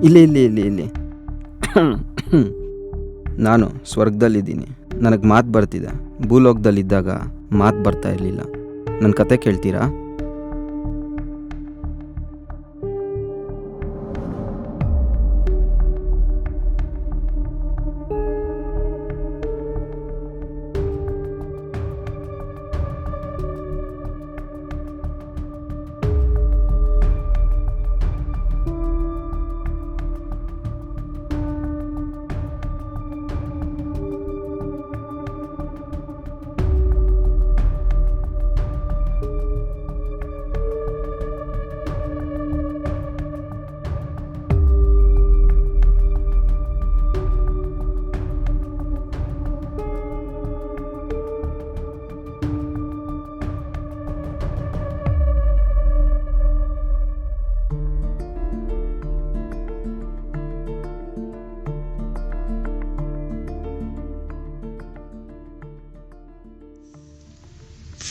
ಇಲ್ಲಿ ಇಲ್ಲಿ ಇಲ್ಲಿ ಇಲ್ಲಿ ನಾನು ಸ್ವರ್ಗದಲ್ಲಿದ್ದೀನಿ. ನನಗೆ ಮಾತು ಬರ್ತಿದೆ. ಭೂಲೋಕದಲ್ಲಿದ್ದಾಗ ಮಾತು ಬರ್ತಾ ಇರಲಿಲ್ಲ. ನನ್ನ ಕತೆ ಕೇಳ್ತೀರಾ?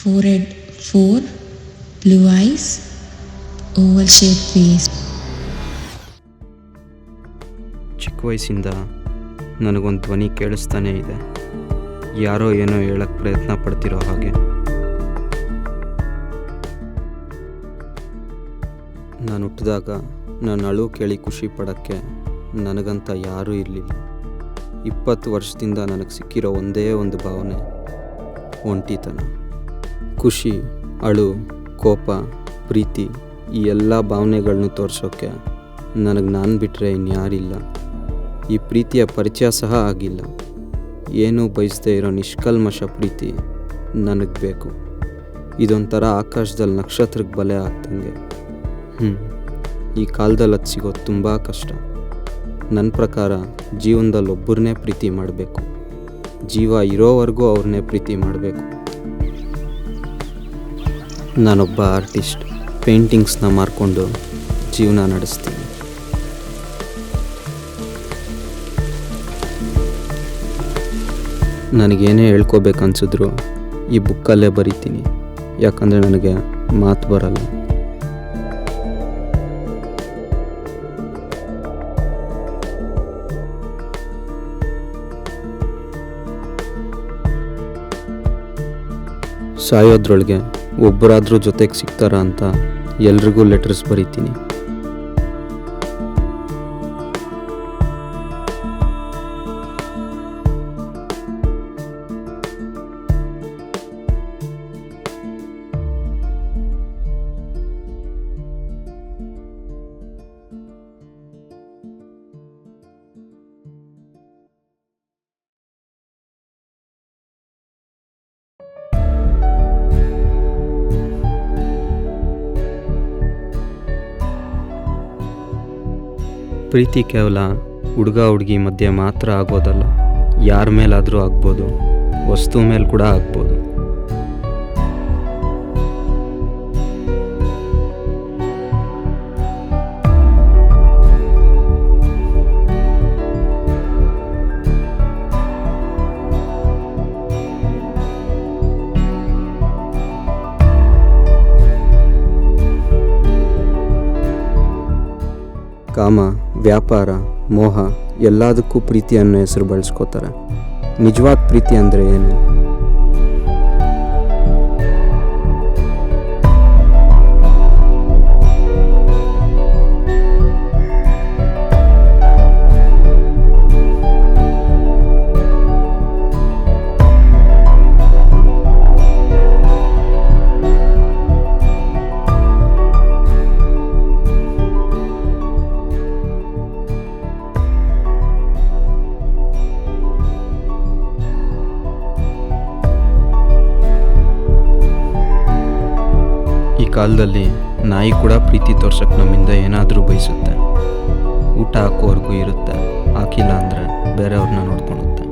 Forehead 4, blue eyes, oval shaped face. ಚಿಕ್ಕ ವಯಸ್ಸಿಂದ ನನಗೊಂದು ಧ್ವನಿ ಕೇಳಿಸ್ತಾನೇ ಇದೆ. ಯಾರೋ ಏನೋ ಹೇಳಕ್ಕೆ ಪ್ರಯತ್ನ ಪಡ್ತಿರೋ ಹಾಗೆ. ನಾನು ಹುಟ್ಟಿದಾಗ ನನ್ನ ಅಳು ಕೇಳಿ ಖುಷಿ ಪಡೋಕ್ಕೆ ನನಗಂತ ಯಾರೂ ಇರಲಿಲ್ಲ. 20 ವರ್ಷದಿಂದ ನನಗೆ ಸಿಕ್ಕಿರೋ ಒಂದೇ ಒಂದು ಭಾವನೆ ಒಂಟಿತನ. ಖುಷಿ, ಅಳು, ಕೋಪ, ಪ್ರೀತಿ ಈ ಎಲ್ಲ ಭಾವನೆಗಳನ್ನೂ ತೋರಿಸೋಕ್ಕೆ ನನಗೆ ನಾನು ಬಿಟ್ಟರೆ ಇನ್ಯಾರಿಲ್ಲ. ಈ ಪ್ರೀತಿಯ ಪರಿಚಯ ಸಹ ಆಗಿಲ್ಲ. ಏನೂ ಬಯಸದೇ ಇರೋ ನಿಷ್ಕಲ್ಮಶ ಪ್ರೀತಿ ನನಗೆ ಬೇಕು. ಇದೊಂಥರ ಆಕಾಶದಲ್ಲಿ ನಕ್ಷತ್ರಕ್ಕೆ ಬಲೆ ಆಗ್ತಂಗೆ. ಈ ಕಾಲದಲ್ಲಿ ಅದು ಸಿಗೋದು ತುಂಬ ಕಷ್ಟ. ನನ್ನ ಪ್ರಕಾರ ಜೀವನದಲ್ಲಿ ಒಬ್ಬರನ್ನೇ ಪ್ರೀತಿ ಮಾಡಬೇಕು. ಜೀವ ಇರೋವರೆಗೂ ಅವ್ರನ್ನೇ ಪ್ರೀತಿ ಮಾಡಬೇಕು. ನಾನೊಬ್ಬ ಆರ್ಟಿಸ್ಟ್. ಪೇಂಟಿಂಗ್ಸ್ನ ಮಾರ್ಕೊಂಡು ಜೀವನ ನಡೆಸ್ತೀನಿ. ನನಗೇನೇ ಹೇಳ್ಕೋಬೇಕನ್ಸಿದ್ರು ಈ ಬುಕ್ಕಲ್ಲೇ ಬರಿತೀನಿ. ಯಾಕಂದರೆ ನನಗೆ ಮಾತು ಬರಲ್ಲ. ಸಾಯೋದ್ರೊಳಗೆ ಒಬ್ಬರಾದರೂ ಜೊತೆಗೆ ಸಿಗ್ತಾರ ಅಂತ ಎಲ್ರಿಗೂ ಲೆಟರ್ಸ್ ಬರೀತೀನಿ. ಪ್ರೀತಿ ಕೇವಲ ಹುಡುಗ ಹುಡುಗಿ ಮಧ್ಯೆ ಮಾತ್ರ ಆಗೋದಲ್ಲ. ಯಾರ ಮೇಲಾದರೂ ಆಗ್ಬೋದು, ವಸ್ತು ಮೇಲೆ ಕೂಡ ಆಗ್ಬೋದು. ಕಾಮ, ವ್ಯಾಪಾರ, ಮೋಹ ಎಲ್ಲದಕ್ಕೂ ಪ್ರೀತಿ ಅನ್ನೋ ಹೆಸರು ಬಳಸ್ಕೋತಾರೆ. ನಿಜವಾದ ಪ್ರೀತಿ ಅಂದರೆ ಏನು? ಈ ಕಾಲದಲ್ಲಿ ನಾಯಿ ಕೂಡ ಪ್ರೀತಿ ತೋರ್ಸಕ್ಕೆ ನಮ್ಮಿಂದ ಏನಾದರೂ ಬಯಸುತ್ತೆ. ಊಟ ಹಾಕೋವರೆಗೂ ಇರುತ್ತೆ. ಹಾಕಿಲ್ಲ ಅಂದರೆ ಬೇರೆಯವ್ರನ್ನ ನೋಡ್ಕೊಳುತ್ತೆ.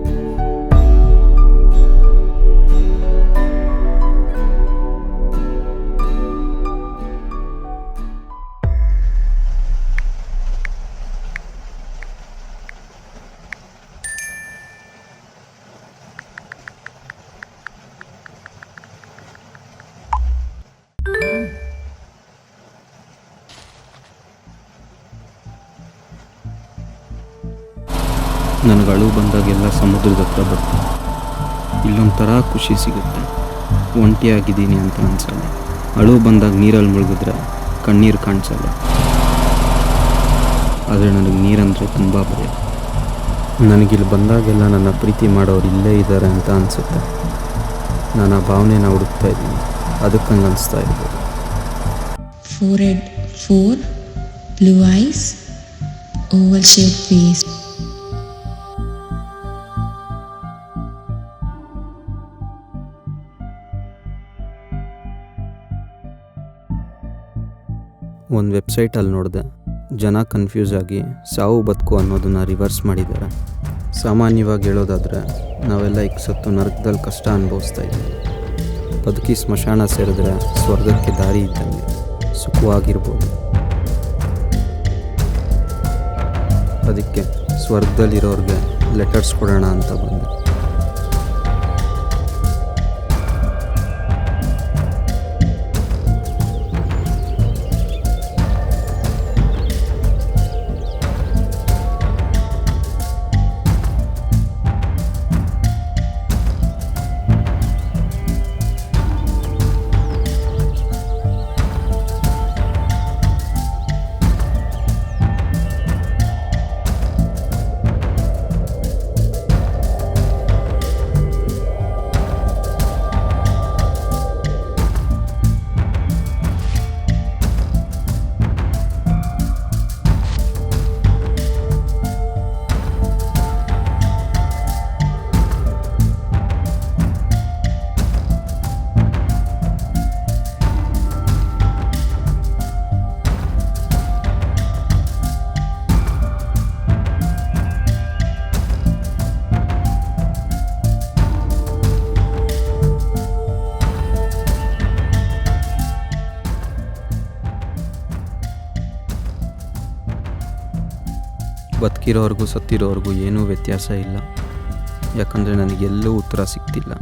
ನನಗೆ ಅಳು ಬಂದಾಗೆಲ್ಲ ಸಮುದ್ರದ ಹತ್ರ ಬರ್ತೀನಿ. ಇಲ್ಲೊಂಥರ ಖುಷಿ ಸಿಗುತ್ತೆ. ಒಂಟಿಯಾಗಿದ್ದೀನಿ ಅಂತ ಅನಿಸಲ್ಲ. ಅಳು ಬಂದಾಗ ನೀರಲ್ಲಿ ಮುಳುಗಿದ್ರೆ ಕಣ್ಣೀರು ಕಾಣಿಸಲ್ಲ. ಆದರೆ ನನಗೆ ನೀರಂದರೆ ತುಂಬ ಭಯ. ನನಗಿಲ್ಲಿ ಬಂದಾಗೆಲ್ಲ ನನ್ನ ಪ್ರೀತಿ ಮಾಡೋರು ಇಲ್ಲೇ ಇದ್ದಾರೆ ಅಂತ ಅನಿಸುತ್ತೆ. ನಾನು ಆ ಭಾವನೆನ ಹುಡುಕ್ತಾ ಇದ್ದೀನಿ. ಅದಕ್ಕಂಗೆ ಅನಿಸ್ತಾ ಇರ್ಬೋದು. Forehead 4, blue eyes, oval shaped face. ಒಂದು ವೆಬ್ಸೈಟಲ್ಲಿ ನೋಡಿದೆ, ಜನ ಕನ್ಫ್ಯೂಸ್ ಆಗಿ ಸಾವು ಬದುಕು ಅನ್ನೋದನ್ನು ರಿವರ್ಸ್ ಮಾಡಿದ್ದಾರೆ. ಸಾಮಾನ್ಯವಾಗಿ ಹೇಳೋದಾದರೆ ನಾವೆಲ್ಲ ಈಗ ಸತ್ತು ನರಕದಲ್ಲಿ ಕಷ್ಟ ಅನುಭವಿಸ್ತಾ ಇದ್ದೀವಿ. ಬದುಕಿ ಸ್ಮಶಾನ ಸೇರಿದ್ರೆ ಸ್ವರ್ಗಕ್ಕೆ ದಾರಿ ಇದ್ದಂಗೆ ಸುಖವಾಗಿರ್ಬೋದು. ಅದಕ್ಕೆ ಸ್ವರ್ಗದಲ್ಲಿರೋರಿಗೆ ಲೆಟರ್ಸ್ ಕೊಡೋಣ ಅಂತ ಬಂದೆ. ಬದುಕಿರೋರ್ಗೂ ಸತ್ತಿರೋರ್ಗೂ ಏನೂ ವ್ಯತ್ಯಾಸ ಇಲ್ಲ. ಯಾಕಂದರೆ ನನಗೆಲ್ಲೂ ಉತ್ತರ ಸಿಗ್ತಿಲ್ಲ.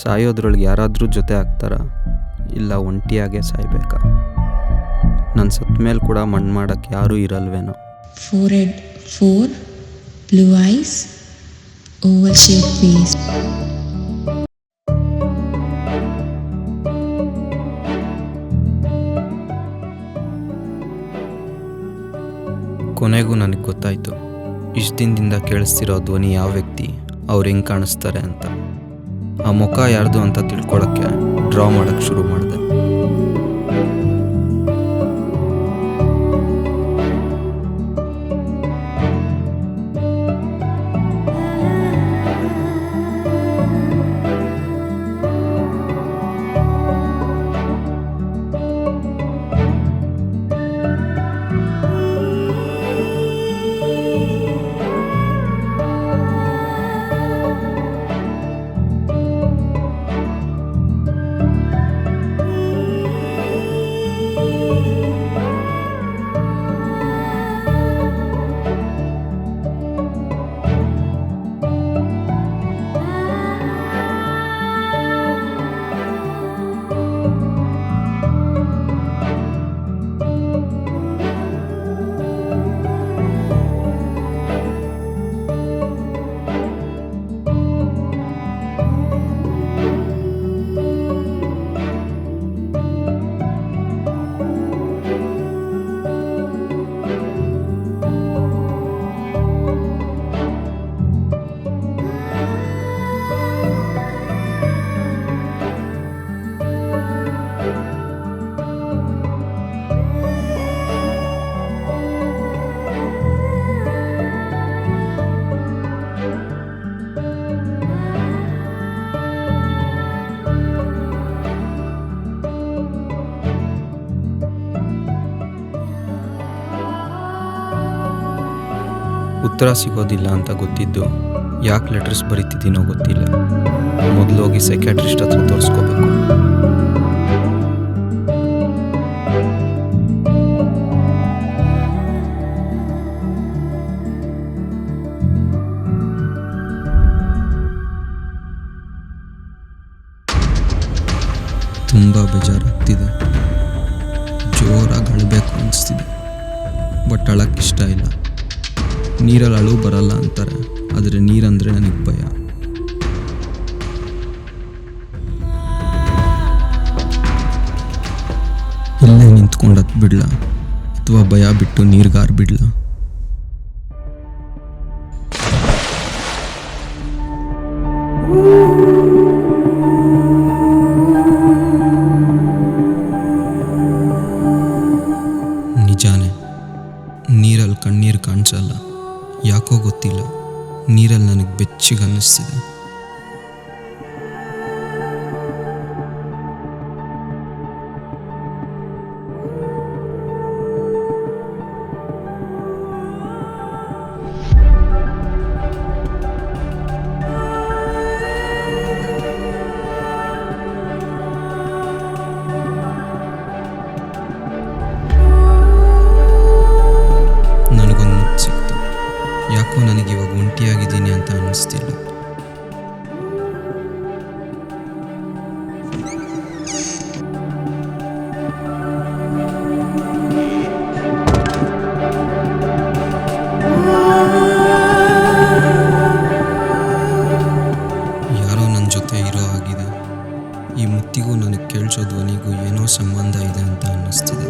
ಸಾಯೋದ್ರೊಳಗೆ ಯಾರಾದರೂ ಜೊತೆ ಆಗ್ತಾರಾ, ಇಲ್ಲ ಒಂಟಿಯಾಗೇ ಸಾಯ್ಬೇಕಾ? ನಾನು ಸತ್ತ ಮೇಲೆ ಕೂಡ ಮಣ್ಣು ಮಾಡೋಕ್ಕೆ ಯಾರೂ ಇರಲ್ವೇನೋ. Forehead 4, blue eyes, oval shaped face. ಕೊನೆಗೂ ನನಗೆ ಗೊತ್ತಾಯಿತು, ಇಷ್ಟು ದಿನದಿಂದ ಕೇಳಿಸ್ತಿರೋ ಧ್ವನಿ ಯಾವ ವ್ಯಕ್ತಿ, ಅವ್ರು ಹೆಂಗೆ ಕಾಣಿಸ್ತಾರೆ ಅಂತ. ಆ ಮುಖ ಯಾರ್ದು ಅಂತ ತಿಳ್ಕೊಳ್ಳೋಕ್ಕೆ ಡ್ರಾ ಮಾಡೋಕ್ಕೆ ಶುರು ಮಾಡಿದೆ. ಉತ್ತರ ಸಿಗೋದಿಲ್ಲ ಅಂತ ಗೊತ್ತಿದ್ದು ಯಾಕೆ ಲೆಟರ್ಸ್ ಬರೀತಿದ್ದೀನೋ ಗೊತ್ತಿಲ್ಲ. ಮೊದಲು ಹೋಗಿ ಸೈಕ್ಯಾಟ್ರಿಸ್ಟ್ ಹತ್ರ ತೋರಿಸ್ಕೋಬೇಕು. ತುಂಬ ಬೇಜಾರಾಗ್ತಿದೆ. ಜೋರಾಗಿ ಅಳಬೇಕು ಅನಿಸ್ತಿದೆ, ಬಟ್ ಅಳಕ್ಕೆ ಇಷ್ಟ ಇಲ್ಲ. ನೀರಲ್ಲಿ ಅಳು ಬರಲ್ಲ ಅಂತಾರೆ, ಆದರೆ ನೀರಂದರೆ ನನಗೆ ಭಯ. ಇಲ್ಲೇ ನಿಂತ್ಕೊಂಡತ್ ಬಿಡ್ಲ ಅಥವಾ ಭಯ ಬಿಟ್ಟು ನೀರ್ಗಾರ್ ಬಿಡ್ಲ? ನಿಜಾನೇ, ನೀರಲ್ಲಿ ಕಣ್ಣೀರು ಕಾಣಿಸಲ್ಲ. ಯಾಕೋ ಗೊತ್ತಿಲ್ಲ, ನೀರಲ್ಲಿ ನನಗೆ ಬೆಚ್ಚಿಗೆ ಅನ್ನಿಸ್ತಿದೆ. ನನಗೊಂದು ಮುತ್ತು ಸಿಕ್ತು. ಯಾಕೋ ನನಗಿವಾಗ ಒಂಟಿಯಾಗಿದ್ದೀನಿ ಅಂತ ಅನ್ನಿಸ್ತಿಲ್ಲ. ಯಾರೋ ನನ್ನ ಜೊತೆ ಇರೋ ಆಗಿದೆ. ಈ ಮುತ್ತಿಗೂ ನನಗೆ ಕೇಳಿಸೋ ಧ್ವನಿಗೂ ಏನೋ ಸಂಬಂಧ ಇದೆ ಅಂತ ಅನ್ನಿಸ್ತಿದೆ.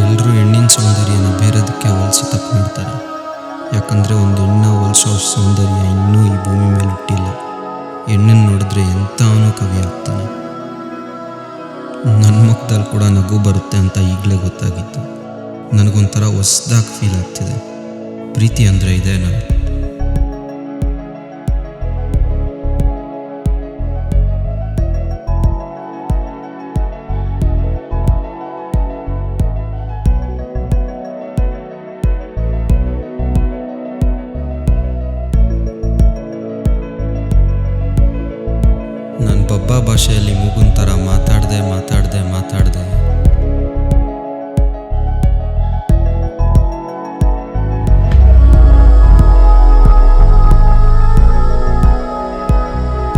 ಎಲ್ಲರೂ ಹೆಣ್ಣಿನ ಸೌಂದರ್ಯನ ಬೇರೆದಕ್ಕೆ ಹೋಲಿಸಿ ತಪ್ಪು ಮಾಡ್ತಾರೆ. ಯಾಕಂದರೆ ಒಂದು ಹೆಣ್ಣ ಹೋಲಿಸೋ ಸೌಂದರ್ಯ ಇನ್ನೂ ಈ ಭೂಮಿ ಮೇಲೆ ಹುಟ್ಟಿಲ್ಲ. ಹೆಣ್ಣನ್ನು ನೋಡಿದ್ರೆ ಎಂಥವನೋ ಕವಿ ಆಗ್ತಾನೆ. ನನ್ನ ಮುಖದಲ್ಲಿ ಕೂಡ ನಗು ಬರುತ್ತೆ ಅಂತ ಈಗಲೇ ಗೊತ್ತಾಗಿತ್ತು. ನನಗೊಂಥರ ಹೊಸ್ದಾಗಿ ಫೀಲ್ ಆಗ್ತಿದೆ. ಪ್ರೀತಿ ಅಂದರೆ ಇದೆ ನಾನು. ನಾನು ಬಬ್ಬಾ ಭಾಷೆಯಲ್ಲಿ ಮೂಗುನ್ ಥರ ಮಾತಾಡ್ದೆ.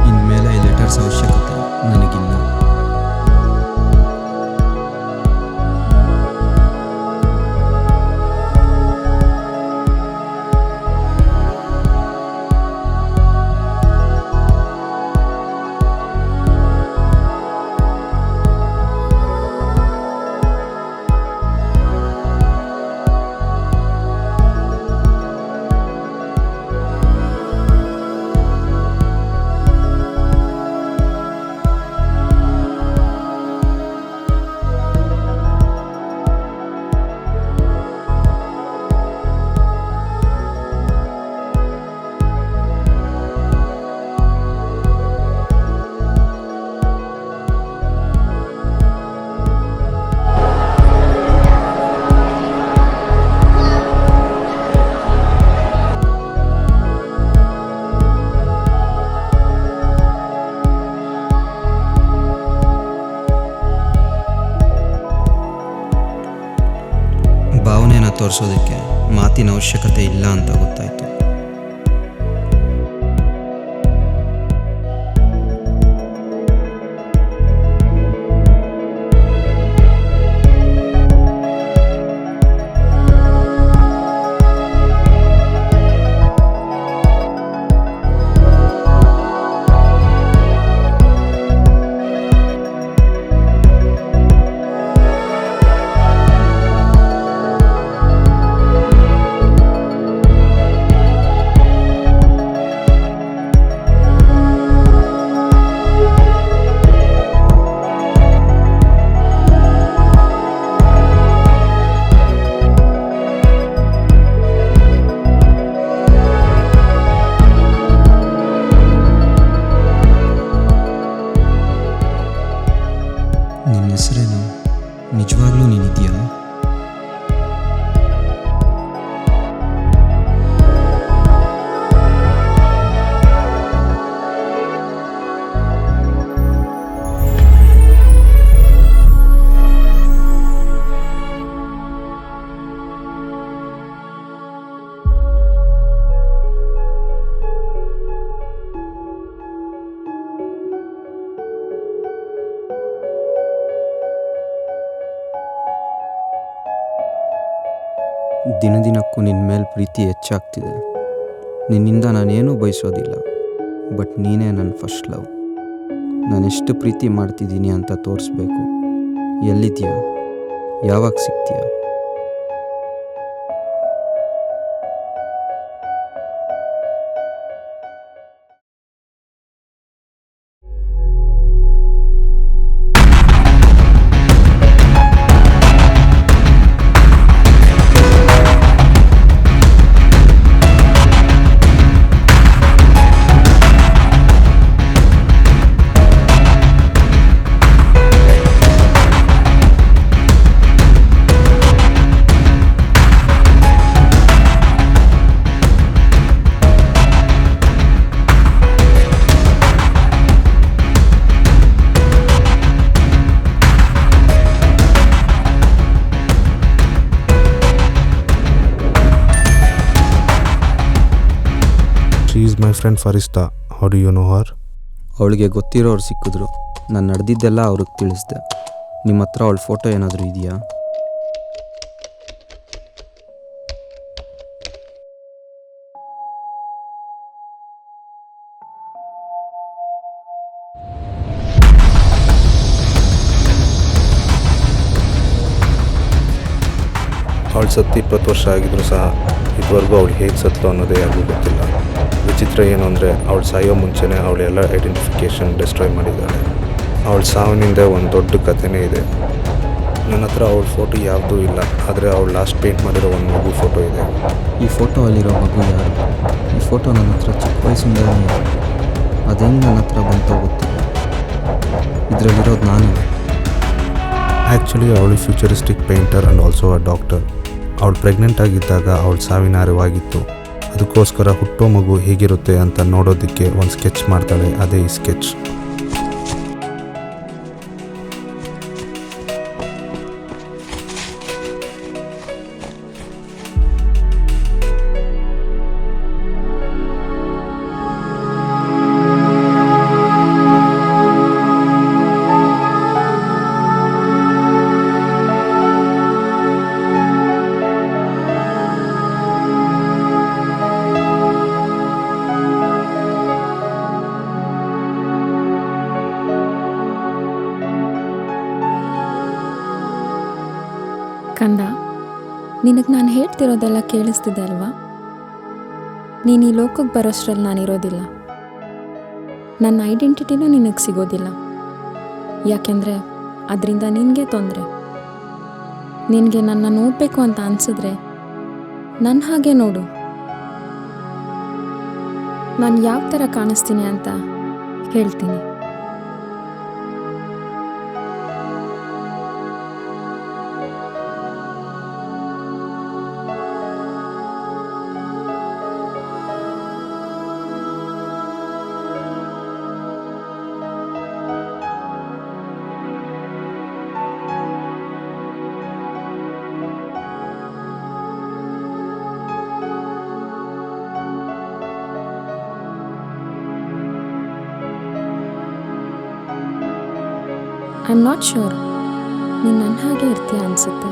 ಇನ್ಮೇಲೆ ಈ ಲೆಟರ್ಸ್ ಅವಶ್ಯಕತೆ ನನಗಿಲ್ಲ. ಭಾವನೆನ ತೋರಿಸೋದಕ್ಕೆ ಮಾತಿನ ಅವಶ್ಯಕತೆ ಇಲ್ಲ ಅಂತ ಗೊತ್ತಾಯಿತು. ದಿನ ದಿನಕ್ಕೂ ನಿನ್ನ ಮೇಲೆ ಪ್ರೀತಿ ಹೆಚ್ಚಾಗ್ತಿದೆ. ನಿನ್ನಿಂದ ನಾನೇನೂ ಬಯಸೋದಿಲ್ಲ, ಬಟ್ ನೀನೇ ನನ್ನ ಫಸ್ಟ್ ಲವ್. ನಾನೆಷ್ಟು ಪ್ರೀತಿ ಮಾಡ್ತಿದ್ದೀನಿ ಅಂತ ತೋರಿಸ್ಬೇಕು. ಎಲ್ಲಿದೆಯಾ? ಯಾವಾಗ ಸಿಗ್ತೀಯಾ? She is my friend Farista. How do you know her? ಅವಳಿಗೆ ಗೊತ್ತಿರೋರು ಸಿಕ್ಕಿದ್ರು. ನಾನು ನಡೆದಿದ್ದೆಲ್ಲ ಅವ್ರಿಗೆ ತಿಳಿಸ್ದೆ. ನಿಮ್ಮ ಹತ್ರ ಅವಳ ಫೋಟೋ ಏನಾದರೂ ಇದೆಯಾ? ಅವಳು ಸತ್ತು 20 ವರ್ಷ ಆಗಿದ್ರು ಸಹ ಇದುವರೆಗೂ ಅವಳು ಹೇಗೆ ಸತ್ಲು ಅನ್ನೋದೇ ಯಾರಿಗೂ ಗೊತ್ತಿಲ್ಲ. ವಿಚಿತ್ರ ಏನು ಅಂದರೆ ಅವಳು ಸಾಯೋ ಮುಂಚೆನೇ ಅವಳೆಲ್ಲ ಐಡೆಂಟಿಫಿಕೇಷನ್ ಡಿಸ್ಟ್ರಾಯ್ ಮಾಡಿದ್ದಾಳೆ. ಅವಳ ಸಾವಿನಿಂದ ಒಂದು ದೊಡ್ಡ ಕಥೆನೇ ಇದೆ. ನನ್ನ ಹತ್ರ ಅವಳ ಫೋಟೋ ಯಾವುದೂ ಇಲ್ಲ, ಆದರೆ ಅವಳು ಲಾಸ್ಟ್ ಪೇಂಟ್ ಮಾಡಿರೋ ಒಂದು ಮಗು ಫೋಟೋ ಇದೆ. ಈ ಫೋಟೋ ಅಲ್ಲಿರೋ ಮಗು ಯಾರು? ಈ ಫೋಟೋ ನನ್ನ ಹತ್ರ ಚಿಕ್ಕ ವಯಸ್ಸಿಂದಲೇ ಇದೆ. ಅದೇನು ನನ್ನ ಹತ್ರ ಬಂತೋ ಗೊತ್ತಿಲ್ಲ. ಇದರಲ್ಲಿರೋದು ನಾನು. ಆ್ಯಕ್ಚುಲಿ ಅವಳು futuristic painter and also a doctor. ಅವಳು ಪ್ರೆಗ್ನೆಂಟ್ ಆಗಿದ್ದಾಗ ಅವಳ ಸಾವಿನ ಅರಿವಾಗಿತ್ತು. ಅದಕ್ಕೋಸ್ಕರ ಹುಟ್ಟೋ ಮಗು ಹೇಗಿರುತ್ತೆ ಅಂತ ನೋಡೋದಕ್ಕೆ ಒಂದು ಸ್ಕೆಚ್ ಮಾಡ್ತಾಳೆ. ಅದೇ ಈ ಸ್ಕೆಚ್. ಕಂದ, ನಿನಗೆ ನಾನು ಹೇಳ್ತಿರೋದೆಲ್ಲ ಕೇಳಿಸ್ತಿದೆ ಅಲ್ವಾ? ನೀನು ಈ ಲೋಕಕ್ಕೆ ಬರೋಷ್ಟರಲ್ಲಿ ನಾನಿರೋದಿಲ್ಲ. ನನ್ನ ಐಡೆಂಟಿಟಿನೂ ನಿನಗೆ ಸಿಗೋದಿಲ್ಲ. ಯಾಕೆಂದರೆ ಅದರಿಂದ ನಿನಗೆ ತೊಂದರೆ. ನಿನಗೆ ನನ್ನ ನೋಡಬೇಕು ಅಂತ ಅನಿಸಿದ್ರೆ ನನ್ನ ಹಾಗೆ ನೋಡು. ನಾನು ಯಾವ ಥರ ಕಾಣಿಸ್ತೀನಿ ಅಂತ ಹೇಳ್ತೀನಿ. ಐ ಆಮ್ ನಾಟ್ ಶ್ಯೂರ್ ನೀನು ನನ್ನ ಹಾಗೆ ಇರ್ತೀಯ ಅನಿಸುತ್ತೆ.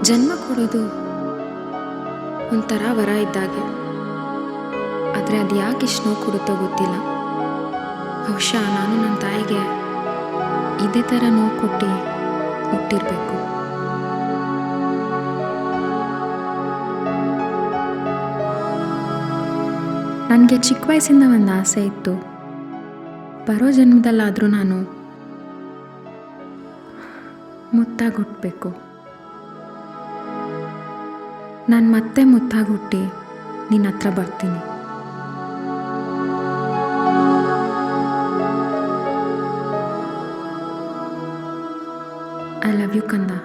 ಜನ್ಮ ಕೊಡೋದು ಒಂಥರ ವರ ಇದ್ದಾಗೆ. ಆದರೆ ಅದು ಯಾಕೆ ಇಷ್ಟು ನೋವು ಕೊಡುತ್ತೋ ಗೊತ್ತಿಲ್ಲ. ಬಹುಶಃ ನಾನು ನನ್ನ ತಾಯಿಗೆ ಇದೇ ಥರ ನೋವು ಕೊಟ್ಟು ಹುಟ್ಟಿರಬೇಕು. ನನಗೆ ಚಿಕ್ಕ ವಯಸ್ಸಿಂದ ಒಂದು ಆಸೆ ಇತ್ತು. ಬರೋ ಜನ್ಮದಲ್ಲಾದರೂ ನಾನು ಮುತ್ತಾಗಿ ಹುಟ್ಟಬೇಕು. ನಾನು ಮತ್ತೆ ಮುತ್ತಾಗಿ ಹುಟ್ಟಿ ನಿನ್ನ ಹತ್ರ ಬರ್ತೀನಿ. I love you, Kanda.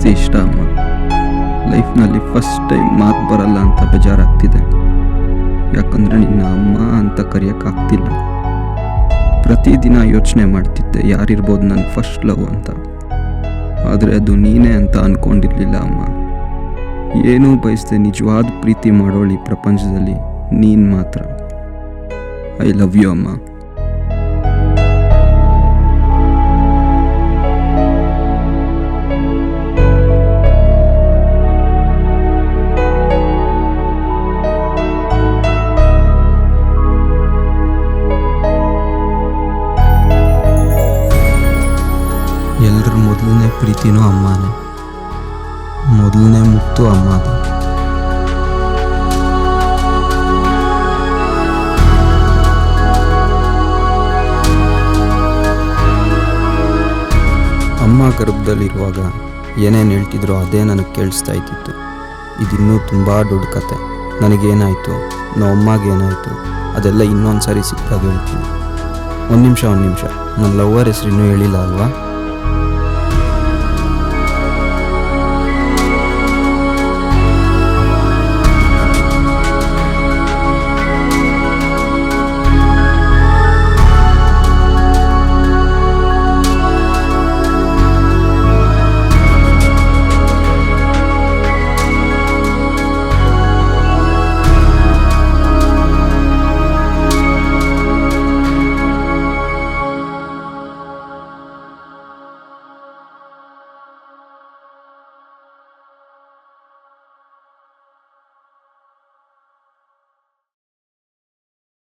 ಜಾಸ್ತಿ ಇಷ್ಟ ಅಮ್ಮ. ಲೈಫ್ನಲ್ಲಿ ಫಸ್ಟ್ ಟೈಮ್ ಮಾತು ಬರಲ್ಲ ಅಂತ ಬೇಜಾರಾಗ್ತಿದೆ. ಯಾಕಂದರೆ ನಿನ್ನ ಅಮ್ಮ ಅಂತ ಕರೆಯೋಕ್ಕಾಗ್ತಿಲ್ಲ. ಪ್ರತಿದಿನ ಯೋಚನೆ ಮಾಡ್ತಿದ್ದೆ ಯಾರಿರ್ಬೋದು ನನ್ನ ಫಸ್ಟ್ ಲವ್ ಅಂತ. ಆದರೆ ಅದು ನೀನೇ ಅಂತ ಅಂದ್ಕೊಂಡಿರಲಿಲ್ಲ ಅಮ್ಮ. ಏನೂ ಬಯಸದೆ ನಿಜವಾದ ಪ್ರೀತಿ ಮಾಡೋಳು ಈ ಪ್ರಪಂಚದಲ್ಲಿ ನೀನು ಮಾತ್ರ. ಐ ಲವ್ ಯು ಅಮ್ಮ. ಎಲ್ಲರ ಮೊದಲನೇ ಪ್ರೀತಿನೂ ಅಮ್ಮನೇ. ಮೊದಲನೇ ಮುತ್ತು ಅಮ್ಮನೇ. ಅಮ್ಮ ಗರ್ಭದಲ್ಲಿರುವಾಗ ಏನೇನು ಹೇಳ್ತಿದ್ರು ಅದೇ ನನಗೆ ಕೇಳಿಸ್ತಾ ಇದ್ದಿತ್ತು. ಇದಿನ್ನೂ ತುಂಬ ದೊಡ್ಡ ಕತೆ. ನನಗೇನಾಯಿತು, ನಮ್ಮ ಅಮ್ಮಗೇನಾಯಿತು ಅದೆಲ್ಲ ಇನ್ನೊಂದು ಸಾರಿ ಸಿಕ್ಕಾಗ ಹೇಳ್ತೀನಿ. ಒಂದು ನಿಮಿಷ ನನ್ನ ಲವ್ವರ್ ಹೆಸರು ಇನ್ನೂ ಹೇಳಿಲ್ಲ ಅಲ್ವಾ?